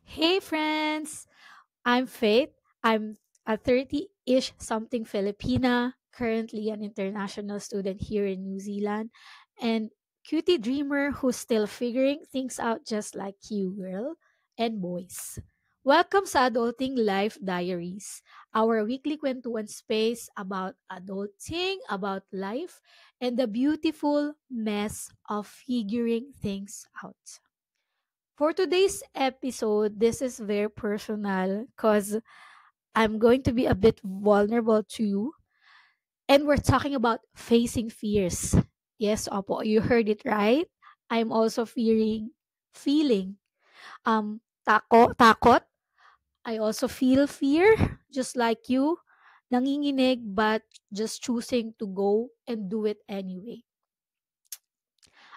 Hey friends, I'm Faith. I'm a 30-ish something Filipina, currently an international student here in New Zealand, and cutie dreamer who's still figuring things out just like you, girl and boys. Welcome sa Adulting Life Diaries, our weekly kwentuhan space about adulting, about life, and the beautiful mess of figuring things out. For today's episode, this is very personal because I'm going to be a bit vulnerable to you. And we're talking about facing fears. Yes, Opo, you heard it right. I'm also feeling takot. I also feel fear, just like you. Nanginginig, but just choosing to go and do it anyway.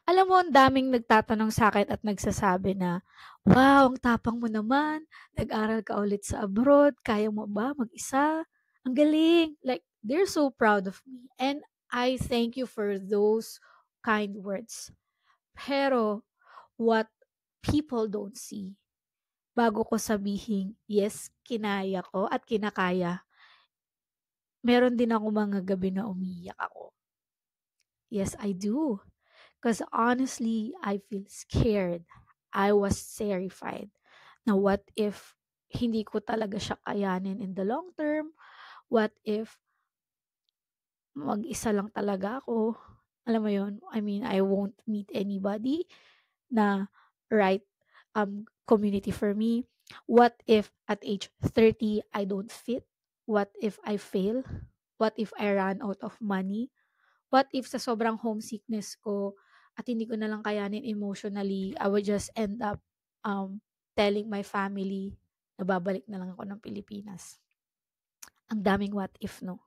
Alam mo, ang daming nagtatanong sa'kin at nagsasabi na, "Wow, ang tapang mo naman, nag-aral ka ulit sa abroad, kaya mo ba mag-isa? Ang galing!" Like, they're so proud of me and I thank you for those kind words. Pero what people don't see, bago ko sabihin, "Yes, kinaya ko at kinakaya," meron din ako mga gabi na umiiyak ako. Yes, I do. Because honestly, I feel scared. I was terrified. Now, what if hindi ko talaga siya kayanin in the long term? What if mag-isa lang talaga ako? Alam mo yon? I mean, I won't meet anybody na right community for me. What if at age 30, I don't fit? What if I fail? What if I run out of money? What if sa sobrang homesickness ko at hindi ko na lang kayanin emotionally, I would just end up telling my family na babalik na lang ako ng Pilipinas. Ang daming what if, no?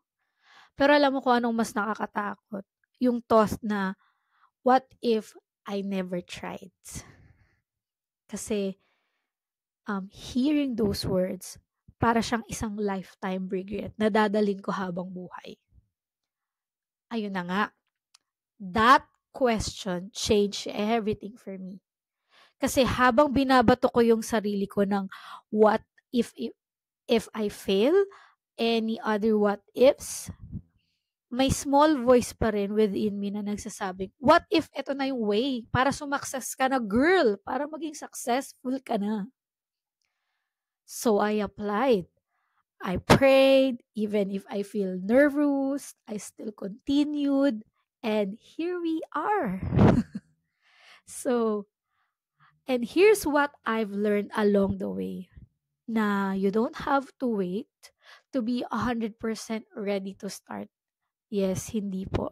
Pero alam mo kung anong mas nakakatakot? Yung thought na, what if I never tried? Kasi hearing those words, para siyang isang lifetime regret na dadalin ko habang buhay. Ayun na nga, that question changed everything for me. Kasi habang binabato ko yung sarili ko ng what if I fail, any other what ifs, may small voice pa rin within me na nagsasabing, what if ito na yung way para sumakses ka na, girl, para maging successful ka na. So I applied. I prayed, even if I feel nervous, I still continued, and here we are. So, and here's what I've learned along the way. Na you don't have to wait to be 100% ready to start. Yes, hindi po.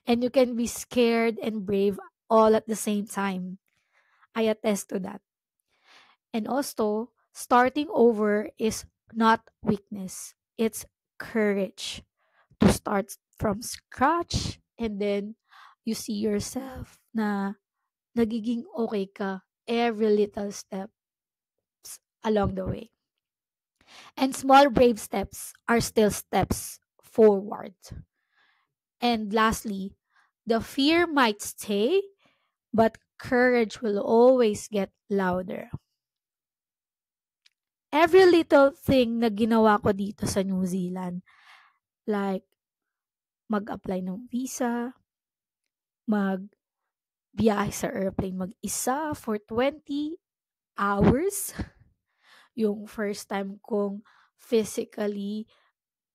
And you can be scared and brave all at the same time. I attest to that. And also, starting over is not weakness, it's courage to start from scratch and then you see yourself na nagiging okay ka every little steps along the way. And small brave steps are still steps forward. And lastly, the fear might stay, but courage will always get louder. Every little thing na ginawa ko dito sa New Zealand, like mag-apply ng visa, magbiyahe sa airplane mag-isa for 20 hours, yung first time kong physically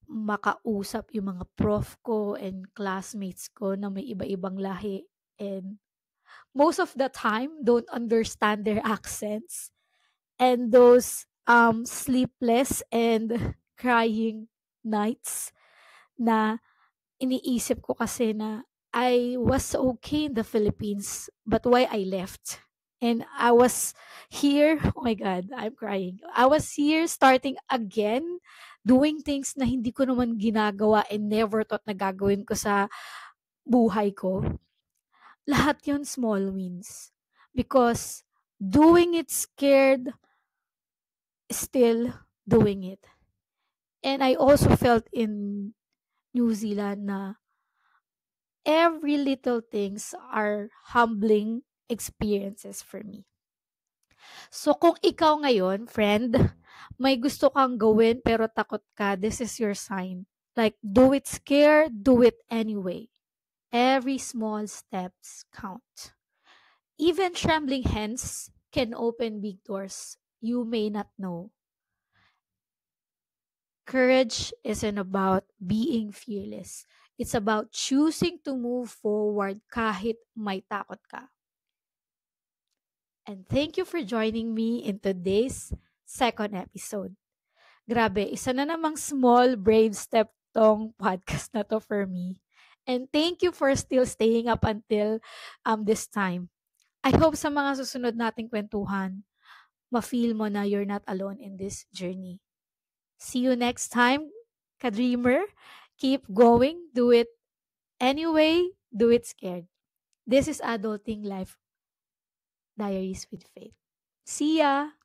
makausap yung mga prof ko and classmates ko na may iba-ibang lahi and most of the time don't understand their accents, and those sleepless and crying nights na iniisip ko kasi na I was okay in the Philippines but why I left, and I was here, oh my god, I'm crying, I was here starting again doing things na hindi ko naman ginagawa and never thought na gagawin ko sa buhay ko. Lahat yon small wins. Because doing it scared, still doing it. And I also felt in New Zealand na every little things are humbling experiences for me. So kung ikaw ngayon, friend, may gusto kang gawin pero takot ka, this is your sign. Like, do it scared, do it anyway. Every small steps count. Even trembling hands can open big doors you may not know. Courage isn't about being fearless. It's about choosing to move forward kahit may takot ka. And thank you for joining me in today's second episode. Grabe, isa na namang small brave step tong podcast na to for me. And thank you for still staying up until this time. I hope sa mga susunod nating kwentuhan, ma-feel mo na you're not alone in this journey. See you next time, ka-dreamer. Keep going. Do it anyway. Do it scared. This is Adulting Life Diaries with Faith. See ya!